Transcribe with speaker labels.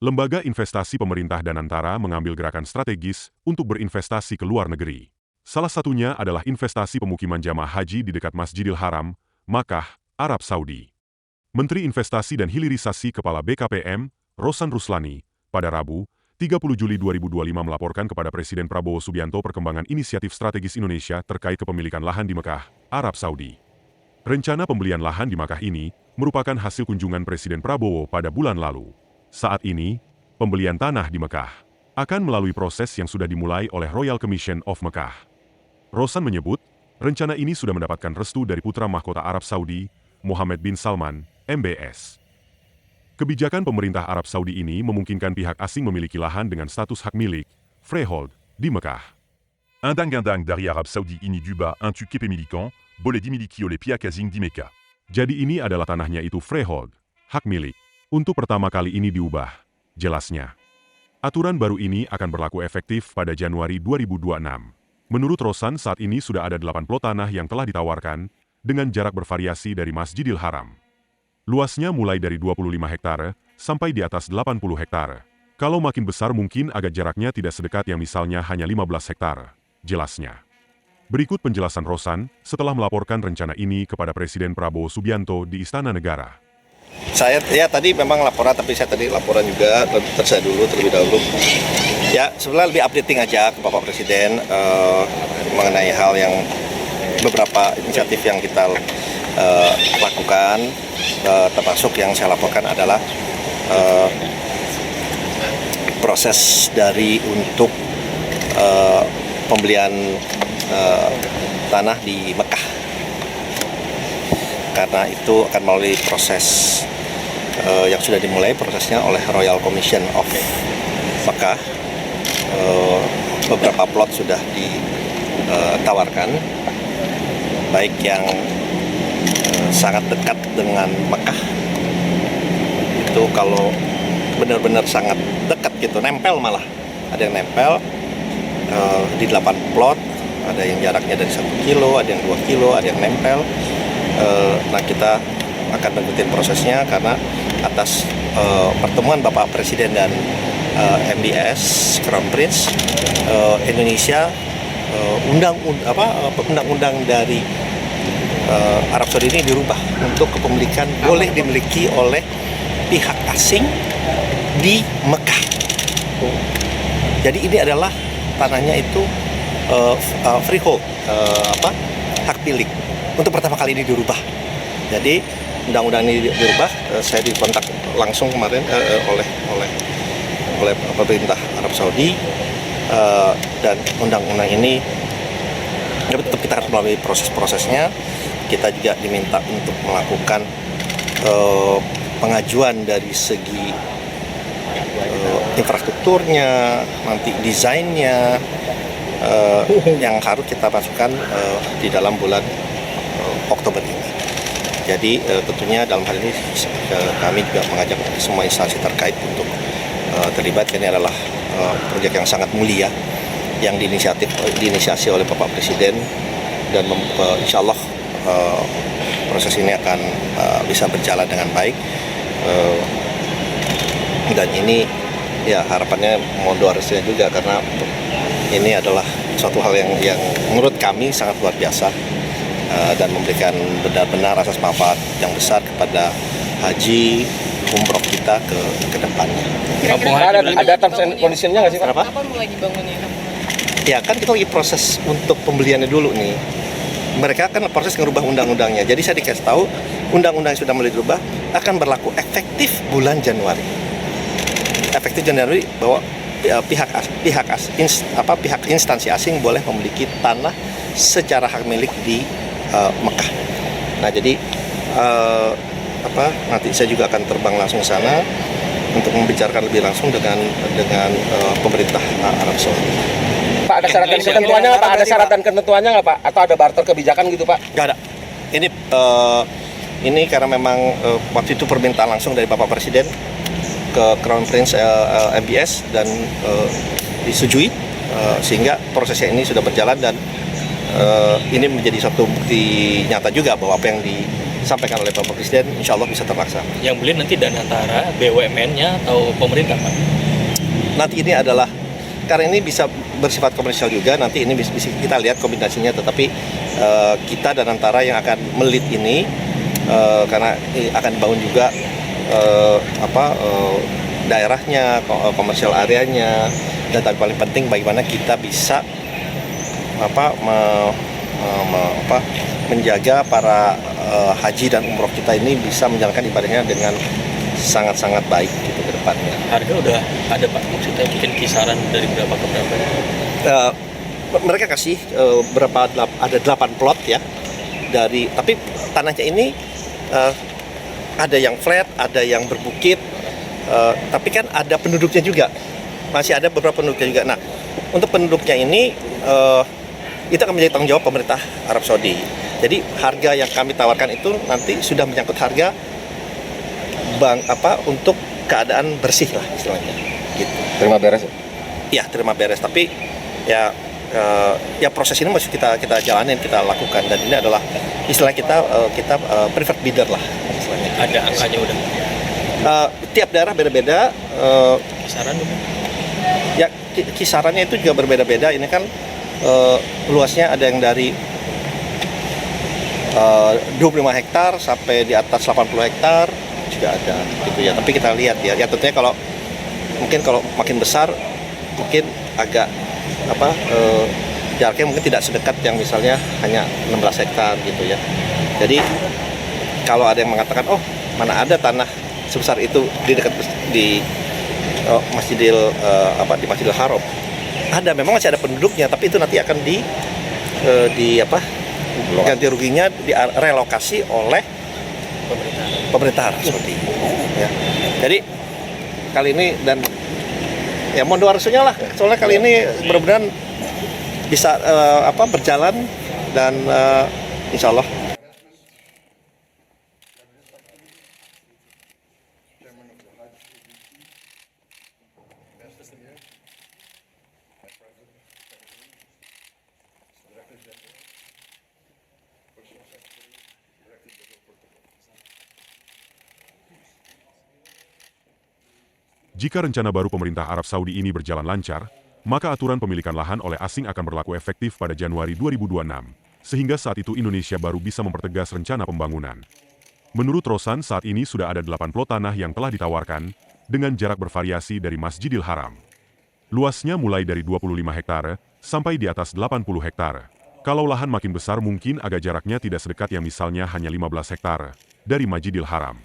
Speaker 1: Lembaga investasi pemerintah Danantara mengambil gerakan strategis untuk berinvestasi ke luar negeri. Salah satunya adalah investasi pemukiman jamaah haji di dekat Masjidil Haram, Makkah, Arab Saudi. Menteri Investasi dan Hilirisasi Kepala BKPM, Rosan Ruslani, pada Rabu, 30 Juli 2025 melaporkan kepada Presiden Prabowo Subianto perkembangan inisiatif strategis Indonesia terkait kepemilikan lahan di Mekah, Arab Saudi. Rencana pembelian lahan di Makkah ini merupakan hasil kunjungan Presiden Prabowo pada bulan lalu. Saat ini, pembelian tanah di Mekah akan melalui proses yang sudah dimulai oleh Royal Commission of Mekah. Rosan menyebut, rencana ini sudah mendapatkan restu dari putra mahkota Arab Saudi, Mohammed bin Salman, MBS. Kebijakan pemerintah Arab Saudi ini memungkinkan pihak asing memiliki lahan dengan status hak milik, freehold, di Mekah.
Speaker 2: Undang-undang dari Arab Saudi ini diubah untuk kepemilikan, boleh dimiliki oleh pihak asing di Mekah.
Speaker 1: Jadi ini adalah tanahnya itu freehold, hak milik. Untuk pertama kali ini diubah, jelasnya. Aturan baru ini akan berlaku efektif pada Januari 2026. Menurut Rosan saat ini sudah ada 8 plot tanah yang telah ditawarkan, dengan jarak bervariasi dari Masjidil Haram. Luasnya mulai dari 25 hektare, sampai di atas 80 hektare. Kalau makin besar mungkin agak jaraknya tidak sedekat yang misalnya hanya 15 hektare, jelasnya. Berikut penjelasan Rosan setelah melaporkan rencana ini kepada Presiden Prabowo Subianto di Istana Negara.
Speaker 3: Saya tadi memang laporan, tapi saya tadi laporan juga terlebih dahulu. Ya sebenarnya lebih updating aja ke Bapak Presiden mengenai hal yang beberapa inisiatif yang kita lakukan, termasuk yang saya laporkan adalah proses dari untuk pembelian tanah di Mekah. Karena itu akan melalui proses yang sudah dimulai prosesnya oleh Royal Commission of Mekah. Beberapa plot sudah ditawarkan, baik yang sangat dekat dengan Mekah, itu kalau benar-benar sangat dekat gitu, nempel malah, ada yang nempel di 8 plot, ada yang jaraknya dari 1 kilo, ada yang 2 kilo, ada yang nempel. Nah kita akan mengikuti prosesnya karena atas pertemuan Bapak Presiden dan MBS Crown Prince Indonesia, undang-undang dari Arab Saudi ini dirubah untuk kepemilikan boleh dimiliki oleh pihak asing di Mekah. Jadi ini adalah tanahnya itu freehold, hak milik. Untuk pertama kali ini dirubah. Jadi undang-undang ini dirubah. Saya dikontak langsung kemarin oleh pemerintah Arab Saudi, dan undang-undang ini tetap kita harus melalui proses-prosesnya. Kita juga diminta untuk melakukan pengajuan dari segi infrastrukturnya, nanti desainnya, yang harus kita masukkan di dalam bulan Oktober ini. Jadi tentunya dalam hal ini kami juga mengajak semua instansi terkait untuk terlibat. Ini adalah proyek yang sangat mulia yang diinisiasi oleh Bapak Presiden, dan insya Allah proses ini akan bisa berjalan dengan baik. Dan ini ya harapannya mohon doa restunya juga, karena ini adalah suatu hal yang menurut kami sangat luar biasa, dan memberikan benar-benar asas manfaat yang besar kepada haji umroh kita ke depannya.
Speaker 4: Ada terms and condition-nya nggak sih Pak?
Speaker 3: Kapan mulai dibangunnya? Ya kan kita lagi proses untuk pembeliannya dulu nih. Mereka kan proses ngerubah undang-undangnya. Jadi saya dikasih tahu undang-undang yang sudah mulai dirubah akan berlaku efektif bulan Januari. Efektif Januari bahwa pihak instansi asing boleh memiliki tanah secara hak milik di Mekah. Nah jadi nanti saya juga akan terbang langsung ke sana untuk membicarakan lebih langsung dengan pemerintah Arab Saudi.
Speaker 4: Pak, ada syarat dan ketentuannya nggak Pak? Ada syarat dan ketentuannya nggak Pak? Atau ada barter kebijakan gitu Pak?
Speaker 3: Nggak ada. Ini karena memang waktu itu permintaan langsung dari Bapak Presiden ke Crown Prince MBS dan disetujui, sehingga prosesnya ini sudah berjalan, dan ini menjadi satu bukti nyata juga bahwa apa yang disampaikan oleh Bapak Presiden, insya Allah bisa terlaksana.
Speaker 5: Yang beli nanti Danantara, BUMN-nya atau pemerintah, Pak?
Speaker 3: Nanti ini adalah, karena ini bisa bersifat komersial juga, nanti ini bisa kita lihat kombinasinya, tetapi kita dan antara yang akan melit ini, karena akan dibangun juga daerahnya, komersial areanya, dan paling penting bagaimana kita bisa menjaga para haji dan umroh kita ini bisa menjalankan ibadahnya dengan sangat-sangat baik gitu ke depannya.
Speaker 5: Harga udah ada, Pak, maksudnya mungkin kisaran dari berapa ke berapa?
Speaker 3: Mereka kasih ada 8 plot ya, tapi tanahnya ini ada yang flat, ada yang berbukit, tapi kan ada penduduknya juga, masih ada beberapa penduduknya juga. Nah, untuk penduduknya ini itu akan menjadi tanggung jawab pemerintah Arab Saudi. Jadi harga yang kami tawarkan itu nanti sudah menyangkut harga untuk keadaan bersih lah istilahnya. Gitu.
Speaker 4: Terima beres.
Speaker 3: Ya, terima beres. Tapi ya proses ini masih kita jalanin, kita lakukan, dan ini adalah istilah kita preferred bidder lah istilahnya.
Speaker 5: Ada angkanya udah?
Speaker 3: Tiap daerah beda-beda.
Speaker 5: Kisaran dulu?
Speaker 3: Ya, kisarannya itu juga berbeda-beda. Ini kan luasnya ada yang dari 25 hektar sampai di atas 80 hektar juga ada gitu ya. Tapi kita lihat ya tentunya kalau makin besar mungkin agak jaraknya mungkin tidak sedekat yang misalnya hanya 16 hektar gitu ya. Jadi kalau ada yang mengatakan mana ada tanah sebesar itu di dekat di Masjidil Haram, ada, memang masih ada penduduknya, tapi itu nanti akan ganti ruginya direlokasi oleh pemerintah seperti itu ya. Jadi kali ini, dan ya mohon doa restunya lah, soalnya kali ini benar-benar bisa berjalan, dan insya Allah.
Speaker 1: Jika rencana baru pemerintah Arab Saudi ini berjalan lancar, maka aturan pemilikan lahan oleh asing akan berlaku efektif pada Januari 2026, sehingga saat itu Indonesia baru bisa mempertegas rencana pembangunan. Menurut Rosan, saat ini sudah ada 8 plot tanah yang telah ditawarkan, dengan jarak bervariasi dari Masjidil Haram. Luasnya mulai dari 25 hektare sampai di atas 80 hektare. Kalau lahan makin besar mungkin agak jaraknya tidak sedekat yang misalnya hanya 15 hektare dari Masjidil Haram.